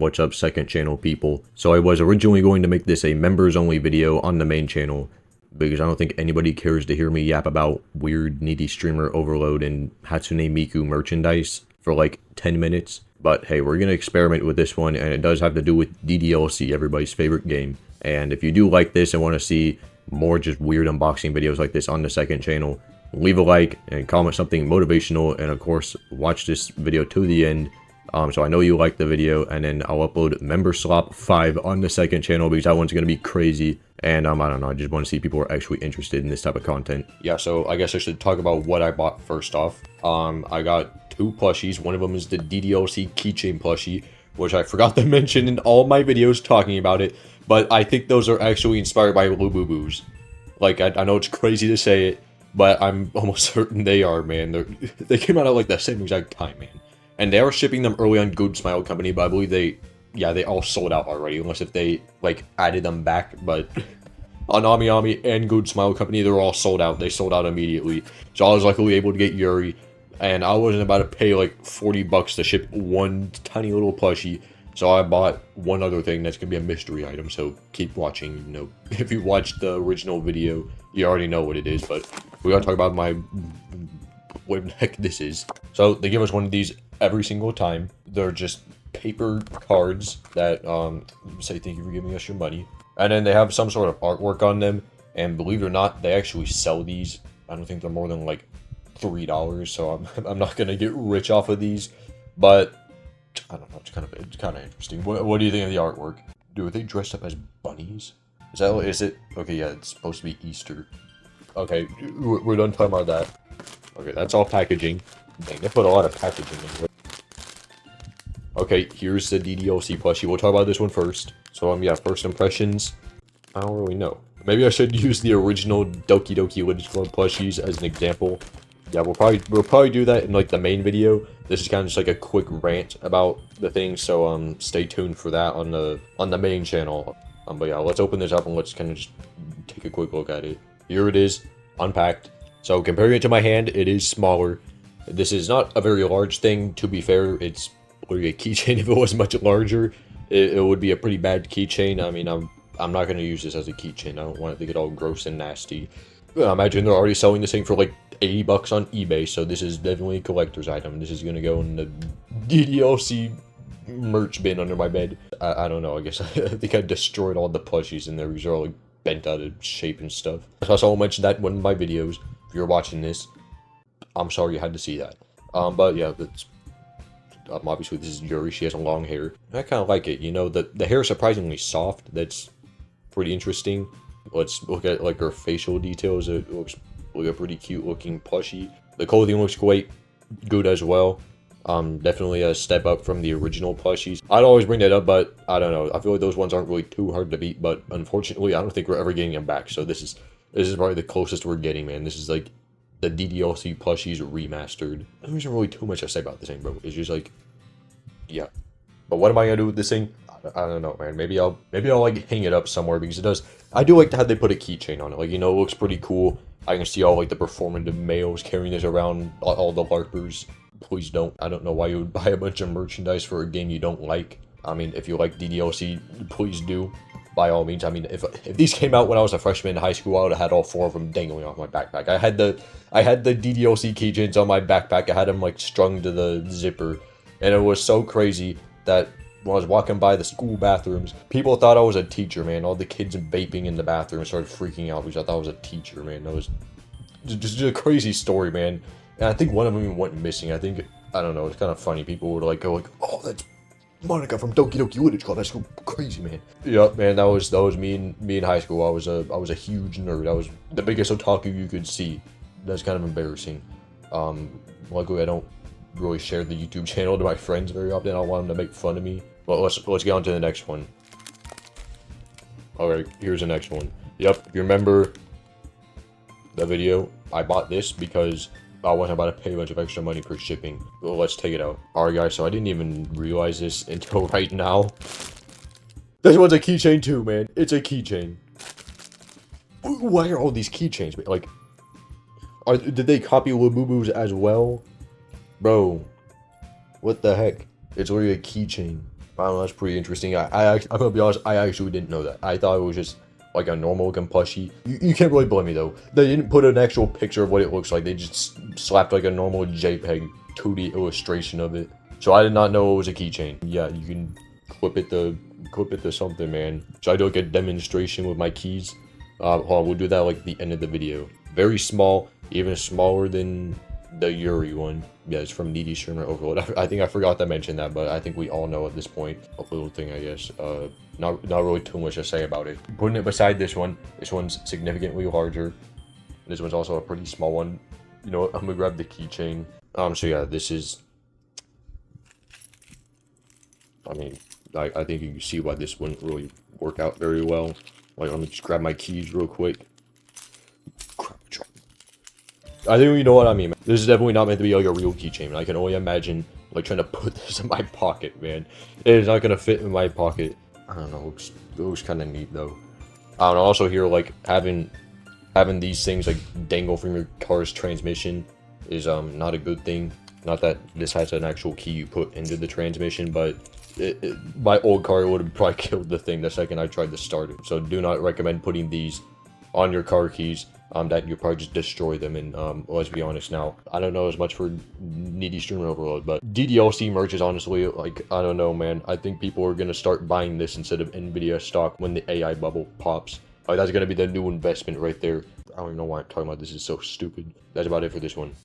What's up, second channel people? So I was originally going to make this a members only video on the main channel, because I don't think anybody cares to hear me yap about weird needy streamer overload and Hatsune Miku merchandise for like 10 minutes. But hey, we're gonna experiment with this one, and it does have to do with DDLC, everybody's favorite game. And if you do like this and want to see more just weird unboxing videos like this on the second channel, leave a like and comment something motivational, and of course watch this video to the end. So I know you like the video, and then I'll upload Member Slop 5 on the second channel because that one's gonna be crazy. And I don't know, I just want to see people are actually interested in this type of content. Yeah, so I guess I should talk about what I bought first off. I got 2 plushies. One of them is the DDLC Keychain Plushie, which I forgot to mention in all my videos talking about it, but I think those are actually inspired by Lububu's. Like, I know it's crazy to say it, but I'm almost certain they are, man. They came out at like the same exact time, man. And they are shipping them early on Good Smile Company, but I believe they all sold out already, unless if they, like, added them back. But on Ami and Good Smile Company, they're all sold out. They sold out immediately. So I was luckily able to get Yuri, and I wasn't about to pay, like, 40 bucks to ship one tiny little plushie. So I bought one other thing that's going to be a mystery item, so keep watching. You know, if you watched the original video, you already know what it is, but we gotta talk about what the heck this is. So they give us one of these every single time. They're just paper cards that say thank you for giving us your money, and then they have some sort of artwork on them, and believe it or not, they actually sell these. I don't think they're more than like $3, so I'm not gonna get rich off of these, but I don't know, it's kind of interesting. What do you think of the artwork? Dude, are they dressed up as bunnies? Is it okay? Yeah, it's supposed to be Easter. Okay, we're done talking about that. Okay, that's all packaging. Dang, they put a lot of packaging in it. Okay, here's the DDLC plushie. We'll talk about this one first. So, yeah, first impressions. I don't really know. Maybe I should use the original Doki Lineage Club plushies as an example. Yeah, we'll probably do that in like the main video. This is kind of just like a quick rant about the thing, so stay tuned for that on the main channel. But yeah, let's open this up and let's kind of just take a quick look at it. Here it is, unpacked. So comparing it to my hand, it is smaller. This is not a very large thing, to be fair. It's literally a keychain. If it was much larger, it would be a pretty bad keychain. I mean, I'm not going to use this as a keychain. I don't want it to get all gross and nasty. I imagine they're already selling this thing for like 80 bucks on eBay, so this is definitely a collector's item. This is going to go in the DDLC merch bin under my bed. I don't know, I guess I think I destroyed all the plushies in there because they're all like bent out of shape and stuff. So I also mentioned that in one of my videos. If you're watching this, I'm sorry you had to see that. But yeah, that's obviously this is Yuri. She has long hair. I kind of like it. You know, the hair is surprisingly soft. That's pretty interesting. Let's look at like her facial details. It looks like a pretty cute looking plushie. The clothing looks quite good as well. Definitely a step up from the original plushies. I'd always bring that up, but I don't know. I feel like those ones aren't really too hard to beat, but unfortunately, I don't think we're ever getting them back. So this is probably the closest we're getting, man. This is like the DDLC plushies remastered. There isn't really too much to say about this thing, bro. It's just like, yeah. But what am I gonna do with this thing? I don't know, man. Maybe I'll like hang it up somewhere because it does. I do like how they put a keychain on it. Like, you know, it looks pretty cool. I can see all like the performative males carrying this around, all the LARPers. Please don't. I don't know why you would buy a bunch of merchandise for a game you don't like. I mean, if you like DDLC, please do. By all means. I mean, if these came out when I was a freshman in high school, I would have had all 4 of them dangling off my backpack. I had the DDLC keychains on my backpack. I had them like strung to the zipper, and it was so crazy that when I was walking by the school bathrooms, people thought I was a teacher, man. All the kids vaping in the bathroom started freaking out because I thought I was a teacher, man. That was just a crazy story, man. And I think one of them even went missing. I don't know, it's kind of funny. People would like go like, oh, that's Monica from Doki Lineage Club. That's so crazy, man. Yep, man, that was me in high school. I was a huge nerd. I was the biggest otaku you could see. That's kind of embarrassing. Luckily I don't really share the YouTube channel to my friends very often. I don't want them to make fun of me. But let's get on to the next one. Alright, here's the next one. Yep, if you remember the video, I bought this because I wasn't about to pay a bunch of extra money for shipping. Well, let's take it out. Alright guys, so I didn't even realize this until right now. This one's a keychain too, man. It's a keychain. Why are all these keychains? Like, did they copy Labubu's as well? Bro, what the heck? It's literally a keychain. I don't know, that's pretty interesting. I'm gonna be honest, I actually didn't know that. I thought it was just like a normal looking plushie. You can't really blame me though. They didn't put an actual picture of what it looks like. They just slapped like a normal JPEG 2D illustration of it. So I did not know it was a keychain. Yeah, you can clip it to something, man. So I do like a demonstration with my keys. Hold on, we'll do that like at the end of the video. Very small, even smaller than the Yuri one. Yeah, it's from Needy Streamer Overload. I think I forgot to mention that, but I think we all know at this point. A little thing, I guess. Not really too much to say about it. Putting it beside this one's significantly larger. This one's also a pretty small one. You know what? I'm gonna grab the keychain. So yeah, this is. I mean, I think you can see why this wouldn't really work out very well. Like, let me just grab my keys real quick. I think you know what I mean, man. This is definitely not meant to be like a real keychain. I can only imagine like trying to put this in my pocket, man. It is not gonna fit in my pocket. I don't know. It looks kind of neat though. I don't know. Also here, like having these things like dangle from your car's transmission is not a good thing. Not that this has an actual key you put into the transmission, but my old car would have probably killed the thing the second I tried to start it. So do not recommend putting these on your car keys. That you'll probably just destroy them. And let's be honest now, I don't know as much for Needy Streamer Overload, but DDLC merch is honestly, like, I don't know, man. I think people are gonna start buying this instead of NVIDIA stock when the AI bubble pops. Like, that's gonna be the new investment right there. I don't even know why I'm talking about this. Is so stupid. That's about it for this one.